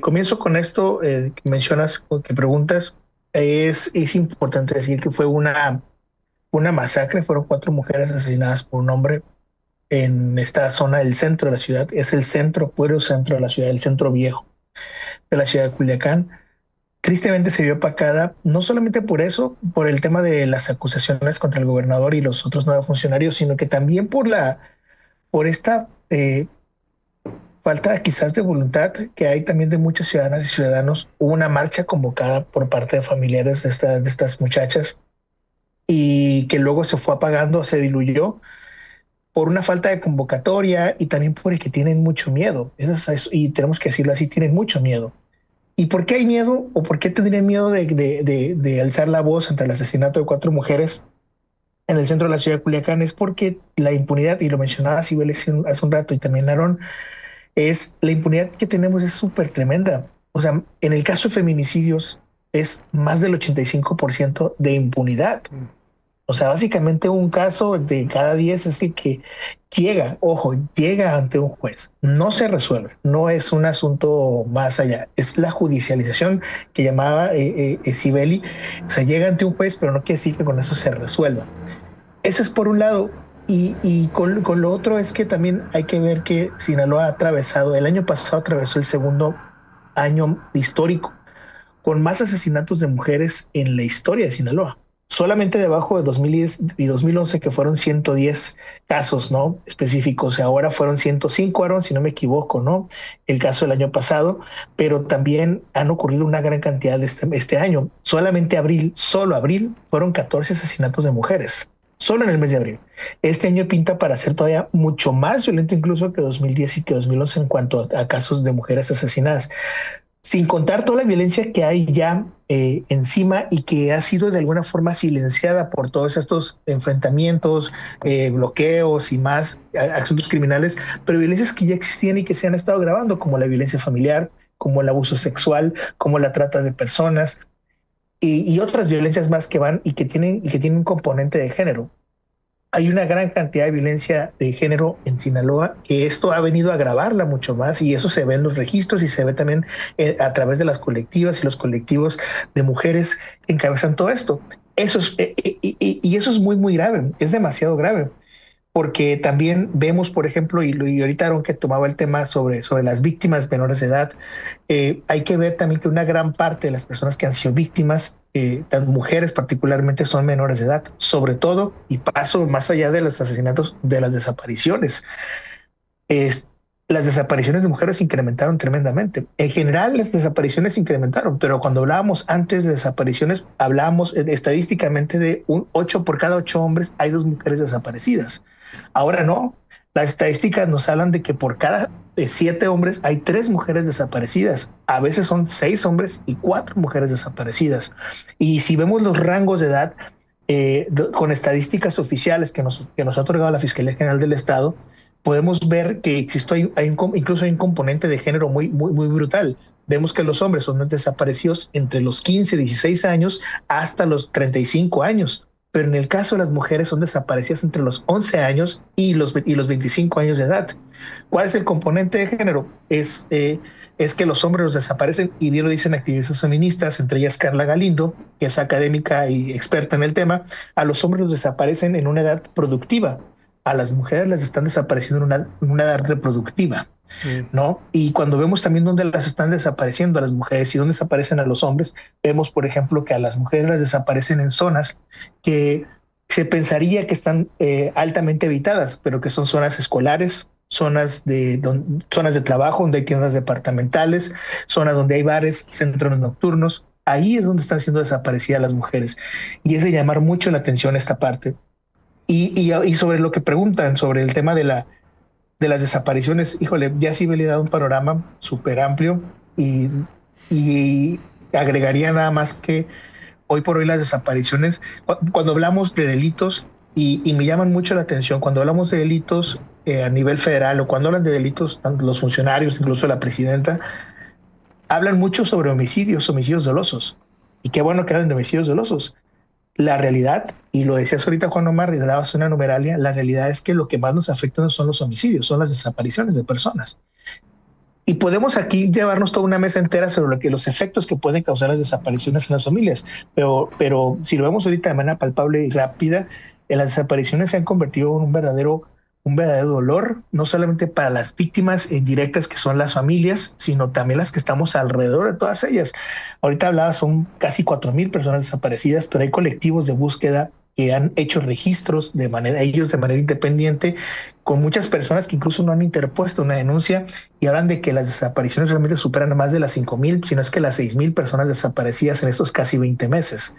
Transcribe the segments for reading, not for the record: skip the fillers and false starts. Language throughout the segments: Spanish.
Comienzo con esto que mencionas, o que preguntas. Es importante decir que fue una masacre, fueron 4 mujeres asesinadas por un hombre en esta zona del centro de la ciudad. Es el centro, puro centro de la ciudad, el centro viejo de la ciudad de Culiacán. Tristemente se vio opacada, no solamente por eso, por el tema de las acusaciones contra el gobernador y los otros 9 funcionarios, sino que también por esta falta quizás de voluntad que hay también de muchas ciudadanas y ciudadanos. Hubo una marcha convocada por parte de familiares de estas muchachas y que luego se fue apagando, se diluyó por una falta de convocatoria y también por el que tienen mucho miedo. Y tenemos que decirlo así, tienen mucho miedo. ¿Y por qué hay miedo o por qué tendrían miedo de alzar la voz ante el asesinato de 4 mujeres en el centro de la ciudad de Culiacán? Es porque la impunidad, y lo mencionaba Sibel hace un rato y también Aaron, es la impunidad que tenemos es súper tremenda. O sea, en el caso de feminicidios es más del 85% de impunidad. O sea, básicamente un caso de cada 10 es el que llega, ojo, llega ante un juez. No se resuelve, no es un asunto más allá, es la judicialización que llamaba Sibeli. O sea, llega ante un juez, pero no quiere decir que con eso se resuelva. Eso es por un lado. Con lo otro es que también hay que ver que Sinaloa ha atravesado, el año pasado atravesó el segundo año histórico con más asesinatos de mujeres en la historia de Sinaloa. Solamente debajo de 2010 y 2011, que fueron 110 casos, ¿no? Específicos. Ahora fueron 105, Aaron, si no me equivoco, ¿no? El caso del año pasado, pero también han ocurrido una gran cantidad de este año. Solamente abril, solo abril, fueron 14 asesinatos de mujeres. Solo en el mes de abril. Este año pinta para ser todavía mucho más violento incluso que 2010 y que 2011 en cuanto a casos de mujeres asesinadas, sin contar toda la violencia que hay ya encima y que ha sido de alguna forma silenciada por todos estos enfrentamientos, bloqueos y más asuntos criminales, pero violencias que ya existían y que se han estado grabando, como la violencia familiar, como el abuso sexual, como la trata de personas y otras violencias más que van y que tienen un componente de género. Hay una gran cantidad de violencia de género en Sinaloa, que esto ha venido a agravarla mucho más, y eso se ve en los registros y se ve también a través de las colectivas y los colectivos de mujeres que encabezan todo esto. Y eso es muy, muy grave, es demasiado grave, porque también vemos, por ejemplo, y ahorita Aaron que tomaba el tema sobre las víctimas menores de edad, hay que ver también que una gran parte de las personas que han sido víctimas, las mujeres particularmente, son menores de edad, sobre todo, y paso más allá de los asesinatos, de las desapariciones. Es, las desapariciones de mujeres se incrementaron tremendamente. En general, las desapariciones se incrementaron, pero cuando hablábamos antes de desapariciones, hablábamos estadísticamente de un 8 por cada 8 hombres hay 2 mujeres desaparecidas. Ahora no. Las estadísticas nos hablan de que por cada 7 hombres hay 3 mujeres desaparecidas. A veces son 6 hombres y 4 mujeres desaparecidas. Y si vemos los rangos de edad con estadísticas oficiales que nos ha otorgado la Fiscalía General del Estado, podemos ver que incluso hay un componente de género muy, muy, muy brutal. Vemos que los hombres son desaparecidos entre los 15, 16 años hasta los 35 años. Pero en el caso de las mujeres son desaparecidas entre los 11 años y los 25 años de edad. ¿Cuál es el componente de género? Es que los hombres los desaparecen, y bien lo dicen activistas feministas, entre ellas Carla Galindo, que es académica y experta en el tema. A los hombres los desaparecen en una edad productiva, a las mujeres las están desapareciendo en una edad reproductiva. ¿No? Y cuando vemos también dónde las están desapareciendo a las mujeres y dónde desaparecen a los hombres, vemos, por ejemplo, que a las mujeres las desaparecen en zonas que se pensaría que están altamente habitadas, pero que son zonas escolares, zonas de trabajo, donde hay tiendas departamentales, zonas donde hay bares, centros nocturnos. Ahí es donde están siendo desaparecidas las mujeres. Y es de llamar mucho la atención esta parte. Y sobre lo que preguntan sobre el tema de las desapariciones, híjole, ya sí me le he dado un panorama súper amplio, y agregaría nada más que hoy por hoy las desapariciones, cuando hablamos de delitos, y me llaman mucho la atención, cuando hablamos de delitos a nivel federal, o cuando hablan de delitos, tanto los funcionarios, incluso la presidenta, hablan mucho sobre homicidios dolosos. Y qué bueno que hablan de homicidios dolosos. La realidad, y lo decías ahorita Juan Omar, y dabas una numeralia, la realidad es que lo que más nos afecta no son los homicidios, son las desapariciones de personas. Y podemos aquí llevarnos toda una mesa entera sobre lo que los efectos que pueden causar las desapariciones en las familias. Pero si lo vemos ahorita de manera palpable y rápida, las desapariciones se han convertido en un verdadero dolor, no solamente para las víctimas directas que son las familias, sino también las que estamos alrededor de todas ellas. Ahorita hablaba, son casi 4,000 personas desaparecidas, pero hay colectivos de búsqueda que han hecho registros ellos de manera independiente, con muchas personas que incluso no han interpuesto una denuncia y hablan de que las desapariciones realmente superan a más de las 5,000, sino es que las 6,000 personas desaparecidas en estos casi 20 meses,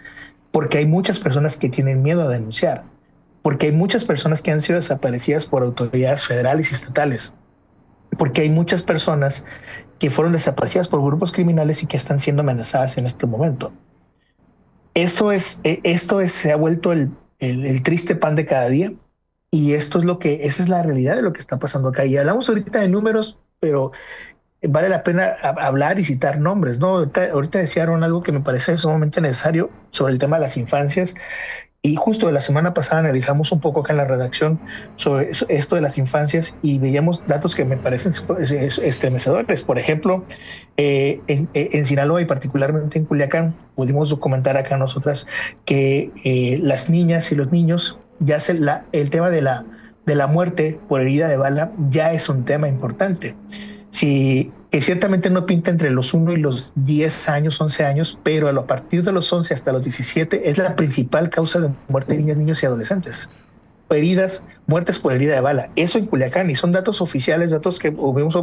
porque hay muchas personas que tienen miedo a denunciar, porque hay muchas personas que han sido desaparecidas por autoridades federales y estatales, porque hay muchas personas que fueron desaparecidas por grupos criminales y que están siendo amenazadas en este momento. Se ha vuelto el triste pan de cada día, y esa es la realidad de lo que está pasando acá. Y hablamos ahorita de números, pero vale la pena hablar y citar nombres, ¿no? Ahorita decían algo que me parece sumamente necesario sobre el tema de las infancias. Y justo la semana pasada analizamos un poco acá en la redacción sobre esto de las infancias y veíamos datos que me parecen estremecedores. Por ejemplo, en Sinaloa y particularmente en Culiacán, pudimos documentar acá nosotras que las niñas y los niños, el tema de la muerte por herida de bala ya es un tema importante. Sí, que ciertamente no pinta entre los 1 y los 10 años, 11 años, pero a partir de los 11 hasta los 17 es la principal causa de muerte de niñas, niños y adolescentes. Muertes por herida de bala. Eso en Culiacán, y son datos oficiales, datos que pudimos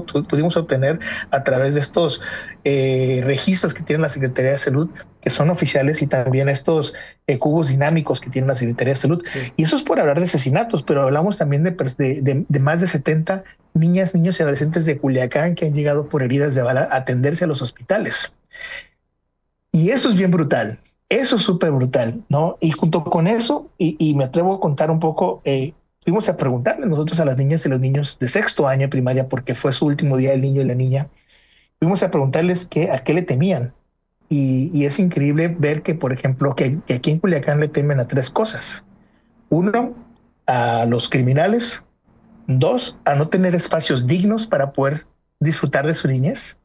obtener a través de estos registros que tiene la Secretaría de Salud, que son oficiales, y también estos cubos dinámicos que tiene la Secretaría de Salud. Sí. Y eso es por hablar de asesinatos, pero hablamos también de más de 70 niñas, niños y adolescentes de Culiacán que han llegado por heridas de bala a atenderse a los hospitales. Y eso es bien brutal. Eso es súper brutal, ¿no? Y junto con eso, y me atrevo a contar un poco, fuimos a preguntarle nosotros a las niñas y los niños de 6º año de primaria, porque fue su último día del niño y la niña, fuimos a preguntarles a qué le temían. Y es increíble ver que, por ejemplo, que aquí en Culiacán le temen a 3 cosas. 1, a los criminales. 2, a no tener espacios dignos para poder disfrutar de su niñez.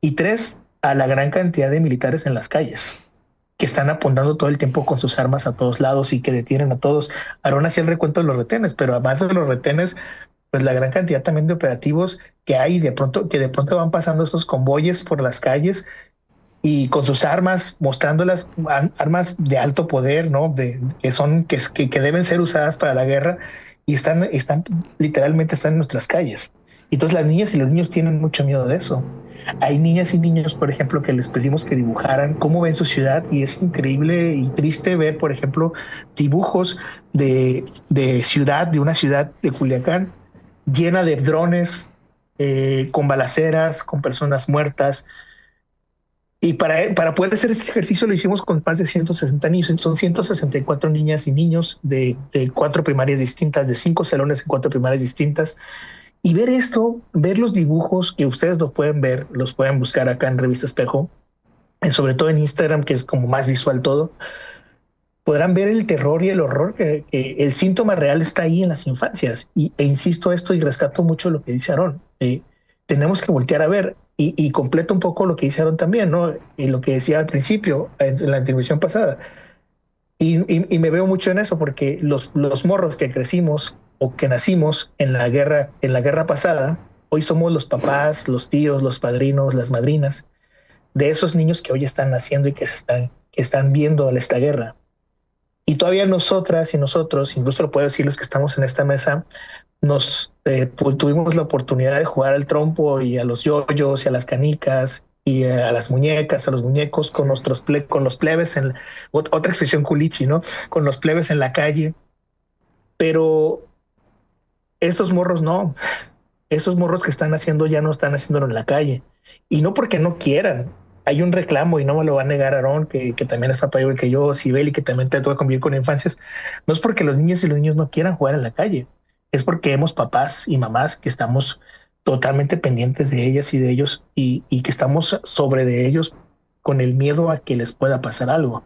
Y 3, a la gran cantidad de militares en las calles, que están apuntando todo el tiempo con sus armas a todos lados y que detienen a todos. Aarón hacía el recuento de los retenes, pero además de los retenes, pues la gran cantidad también de operativos que hay, de pronto van pasando estos convoyes por las calles y con sus armas, mostrando las armas de alto poder, ¿no? Que deben ser usadas para la guerra, y literalmente están en nuestras calles. Entonces las niñas y los niños tienen mucho miedo de eso. Hay niñas y niños, por ejemplo, que les pedimos que dibujaran cómo ven su ciudad, y es increíble y triste ver, por ejemplo, dibujos de una ciudad de Culiacán llena de drones, con balaceras, con personas muertas. Y para poder hacer este ejercicio lo hicimos con más de 160 niños. Son 164 niñas y niños de 4 primarias distintas, de 5 salones en 4 primarias distintas. Y ver esto, ver los dibujos, que ustedes los pueden ver, los pueden buscar acá en Revista Espejo, sobre todo en Instagram, que es como más visual todo, podrán ver el terror y el horror, que el síntoma real está ahí en las infancias. Insisto esto y rescato mucho lo que dice Aarón. Tenemos que voltear a ver, y completo un poco lo que dice Aarón también, ¿no? Y lo que decía al principio, en la intervención pasada. Y me veo mucho en eso, porque los morros que crecimos o que nacimos en la guerra pasada, hoy somos los papás, los tíos, los padrinos, las madrinas de esos niños que hoy están naciendo y que están viendo esta guerra. Y todavía nosotras y nosotros, incluso lo puedo decir los que estamos en esta mesa, tuvimos la oportunidad de jugar al trompo y a los yoyos y a las canicas y a las muñecas, a los muñecos, con los plebes, otra expresión culichi, ¿no? Con los plebes en la calle. Pero estos morros no. Esos morros que están haciendo ya no están haciéndolo en la calle. Y no porque no quieran. Hay un reclamo, y no me lo va a negar Aarón, que también es papá igual que yo, Sibeli, que también te toca convivir con infancias. No es porque los niños y los niños no quieran jugar en la calle. Es porque hemos papás y mamás que estamos totalmente pendientes de ellas y de ellos, y que estamos sobre de ellos con el miedo a que les pueda pasar algo.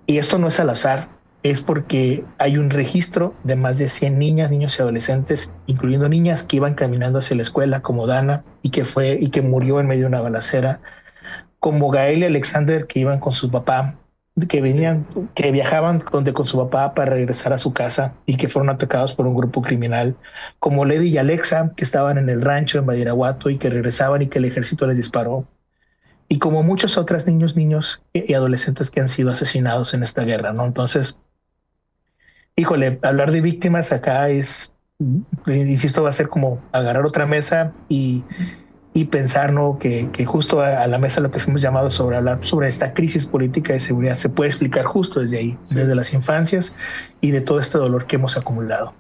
Y esto no es al azar. es porque hay un registro de más de 100 niñas, niños y adolescentes, incluyendo niñas que iban caminando hacia la escuela, como Dana, y que murió en medio de una balacera, como Gael y Alexander, que iban con su papá, que Sí, venían, que viajaban con su papá para regresar a su casa y que fueron atacados por un grupo criminal, como Lady y Alexa, que estaban en el rancho en Badiraguato y que regresaban y que el ejército les disparó, y como muchos otros niños y adolescentes que han sido asesinados en esta guerra, ¿no? Entonces, híjole, hablar de víctimas acá es, insisto, va a ser como agarrar otra mesa y pensar, ¿no? Que justo a la mesa lo que fuimos llamados sobre hablar sobre esta crisis política de seguridad se puede explicar justo desde ahí, sí. desde las infancias y de todo este dolor que hemos acumulado.